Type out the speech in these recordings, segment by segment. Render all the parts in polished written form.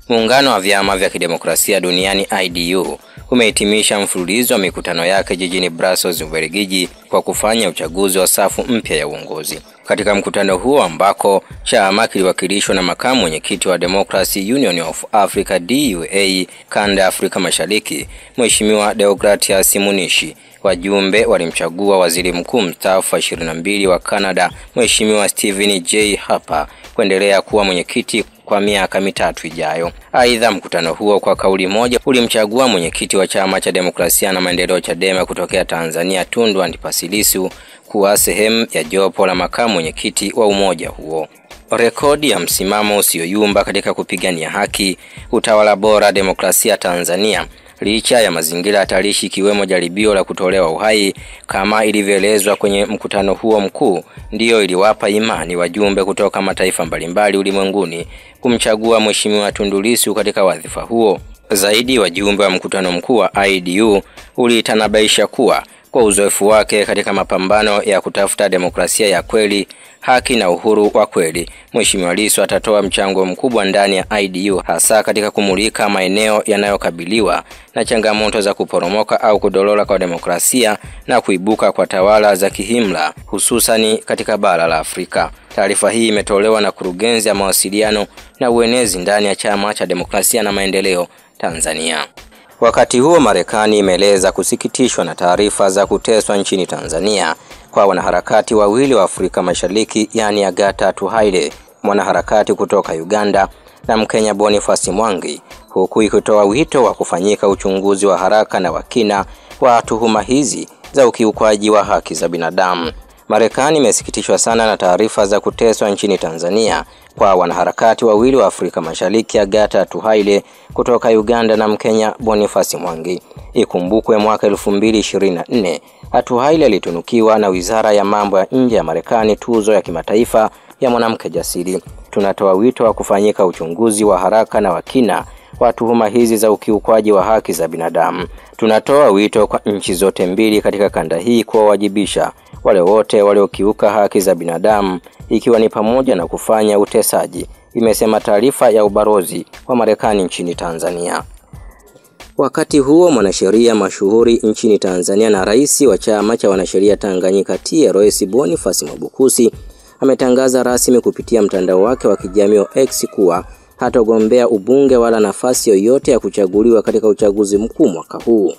Muungano wa vyama vya kidemokrasia duniani IDU umehitimisha mfululizo wa mikutano yake jijini Brussels, Ubelgiji kwa kufanya uchaguzi wa safu mpya ya uongozi. Katika mkutano huo ambako chama kiliwakilishwa na makamu mwenyekiti wa Democracy Union of Africa DUA kanda ya Afrika Mashariki, Mheshimiwa Deogratias Munishi, wajumbe walimchagua waziri mkuu mstaafu 22 wa Canada, Mheshimiwa Stephen J. Harper kuendelea kuwa mwenyekiti kwa miaka 3 ijayo. Aidha, mkutano huo kwa kauli moja ulimchagua mwenyekiti wa chama cha demokrasia na maendeleo Chadema kutokea Tanzania, Tundu Antipas Lissu, kuwa sehemu ya jopo la makamu mwenyekiti wa umoja huo. Rekodi ya msimamo usioyumba katika kupigania haki, utawala bora, demokrasia Tanzania, licha ya mazingira hatarishi ikiwemo jaribio la kutolewa uhai kama ilivyoelezwa kwenye mkutano huo mkuu, ndiyo iliwapa imani wajumbe kutoka mataifa mbalimbali ulimwenguni kumchagua Mheshimiwa Tundu Lissu katika wadhifa huo. Zaidi, wajumbe wa mkutano mkuu wa IDU ulitanabaisha kuwa kwa uzoefu wake katika mapambano ya kutafuta demokrasia ya kweli, haki na uhuru wa kweli, Mheshimiwa Lissu atatoa mchango mkubwa ndani ya IDU, hasa katika kumulika maeneo yanayokabiliwa na changamoto za kuporomoka au kudorora kwa demokrasia na kuibuka kwa tawala za kihimla, hususani katika bara la Afrika. Taarifa hii imetolewa na kurugenzi ya mawasiliano na uenezi ndani ya chama cha demokrasia na maendeleo Tanzania. Wakati huo, Marekani imeeleza kusikitishwa na taarifa za kuteswa nchini Tanzania kwa wanaharakati wawili wa Afrika Mashariki, yani Agatha Atuhaire, mwanaharakati kutoka Uganda, na Mkenya Boniface Mwangi, huku ikitoa wito wa kufanyika uchunguzi wa haraka na wakina wa tuhuma hizi za ukiukwaji wa haki za binadamu. Marekani imesikitishwa sana na taarifa za kuteswa nchini Tanzania kwa wanaharakati wawili wa Afrika Mashariki, Agatha Atuhaire kutoka Uganda na Mkenya Boniface Mwangi. Ikumbukwe mwaka 2024 Atuhaire alitunukiwa na Wizara ya Mambo ya Nje ya Marekani tuzo ya kimataifa ya mwanamke jasiri. Tunatoa wito wa kufanyika uchunguzi wa haraka na wakina wa tuhuma hizi za ukiukwaji wa haki za binadamu. Tunatoa wito kwa nchi zote mbili katika kanda hii kuwawajibisha wale wote waliokiuka haki za binadamu, ikiwa ni pamoja na kufanya utesaji, imesema taarifa ya ubalozi wa Marekani nchini Tanzania. Wakati huo, mwanasheria mashuhuri nchini Tanzania na rais wa chama cha wanasheria Tanganyika TLS Boniface Mwabukusi ametangaza rasmi kupitia mtandao wake wa kijamii wa X kuwa hatagombea ubunge wala nafasi yoyote ya kuchaguliwa katika uchaguzi mkuu mwaka huu.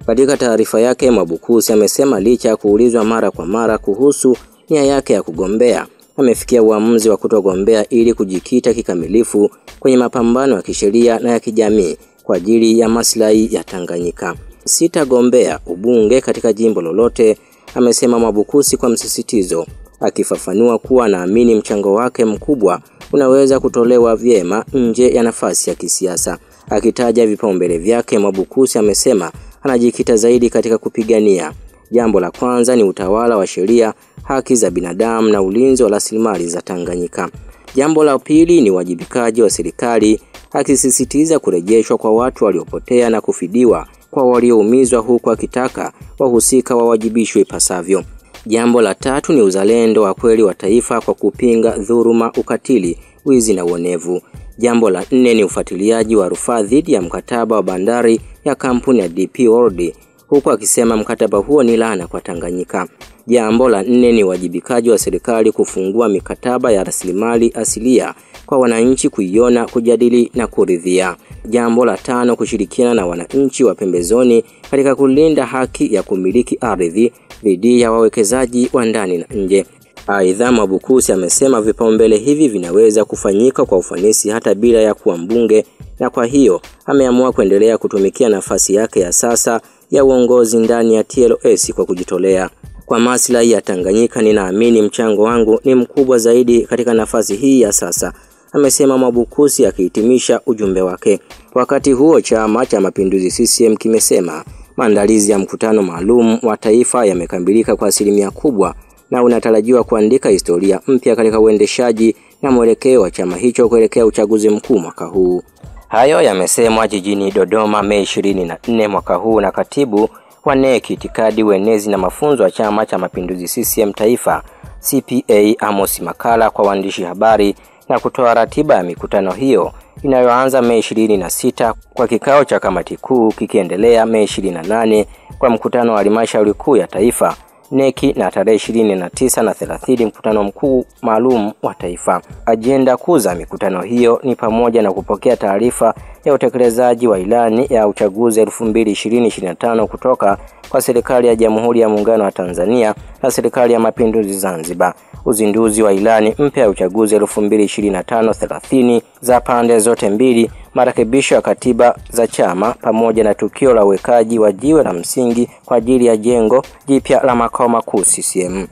Katika taarifa yake, Mwabukusi amesema licha ya kuulizwa mara kwa mara kuhusu nia yake ya kugombea, amefikia uamuzi wa kutogombea ili kujikita kikamilifu kwenye mapambano ya kisheria na ya kijamii kwa ajili ya maslahi ya Tanganyika. Sitagombea ubunge katika jimbo lolote, amesema Mwabukusi kwa msisitizo, akifafanua kuwa naamini mchango wake mkubwa unaweza kutolewa vyema nje ya nafasi ya kisiasa. Akitaja vipaumbele vyake, Mwabukusi amesema anajikita zaidi katika kupigania: jambo la kwanza ni utawala wa sheria, haki za binadamu na ulinzi wa rasilimali za Tanganyika. Jambo la pili ni wajibikaji wa serikali, akisisitiza kurejeshwa kwa watu waliopotea na kufidiwa kwa walioumizwa, huku akitaka wahusika wawajibishwe ipasavyo. Jambo la tatu ni uzalendo wa kweli wa taifa kwa kupinga dhuluma, ukatili, wizi na uonevu. Jambo la nne ni ufuatiliaji wa rufaa dhidi ya mkataba wa bandari ya kampuni ya DP World, huku akisema mkataba huo ni laana kwa Tanganyika. Jambo la nne ni wajibikaji wa serikali kufungua mikataba ya rasilimali asilia kwa wananchi kuiona, kujadili na kuridhia. Jambo la tano, kushirikiana na wananchi wa pembezoni katika kulinda haki ya kumiliki ardhi dhidi ya wawekezaji wa ndani na nje. Aidha, Mwabukusi amesema vipaumbele hivi vinaweza kufanyika kwa ufanisi hata bila ya kuwa mbunge, na kwa hiyo ameamua kuendelea kutumikia nafasi yake ya sasa ya uongozi ndani ya TLS kwa kujitolea. Kwa maslahi ya Tanganyika, ninaamini mchango wangu ni mkubwa zaidi katika nafasi hii ya sasa, amesema Mwabukusi akihitimisha ujumbe wake. Wakati huo, Chama cha Mapinduzi CCM kimesema maandalizi ya mkutano maalum wa taifa yamekamilika kwa asilimia kubwa na unatarajiwa kuandika historia mpya katika uendeshaji na mwelekeo wa chama hicho kuelekea uchaguzi mkuu mwaka huu. Hayo yamesemwa jijini Dodoma Mei 24 mwaka huu na katibu wa NEC itikadi, uenezi na mafunzo wa Chama cha Mapinduzi CCM Taifa CPA Amos Makala kwa waandishi habari na kutoa ratiba ya mikutano hiyo inayoanza Mei 26 kwa kikao cha kamati kuu, kikiendelea Mei 28 kwa mkutano wa halmashauri kuu ya taifa NEC, na tarehe 29 na 30 mkutano mkuu maalum wa taifa. Ajenda kuu za mikutano hiyo ni pamoja na kupokea taarifa ya utekelezaji wa ilani ya uchaguzi 2025 kutoka kwa serikali ya Jamhuri ya Muungano wa Tanzania na serikali ya Mapinduzi Zanzibar, uzinduzi wa ilani mpya ya uchaguzi 2025-30 za pande zote mbili, marekebisho ya katiba za chama, pamoja na tukio la uwekaji wa jiwe la msingi kwa ajili ya jengo jipya la makao makuu CCM.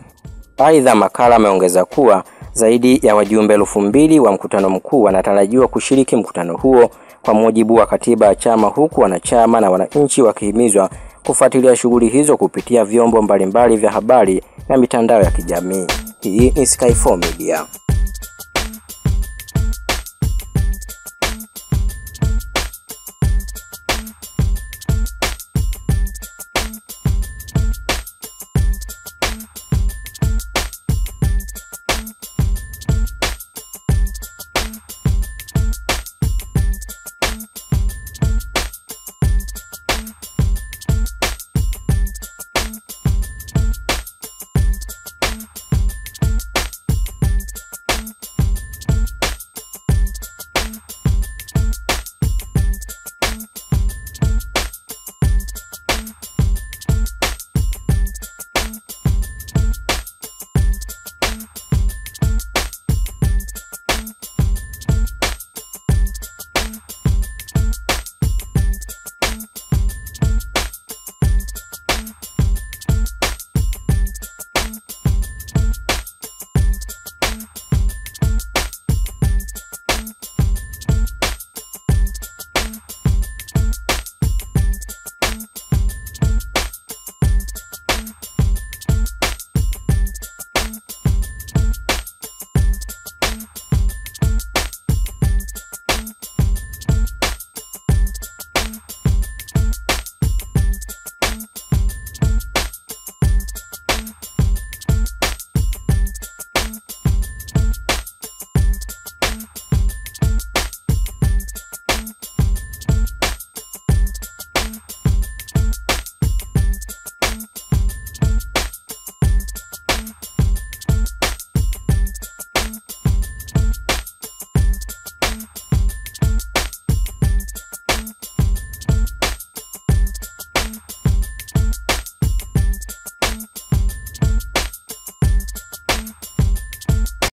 Aidha, Makalla ameongeza kuwa zaidi ya wajumbe 2000 wa mkutano mkuu wanatarajiwa kushiriki mkutano huo kwa mujibu wa katiba ya chama, huku wanachama na wananchi wakihimizwa kufuatilia shughuli hizo kupitia vyombo mbalimbali vya habari na mitandao ya kijamii. Hii ni Sky4 Media.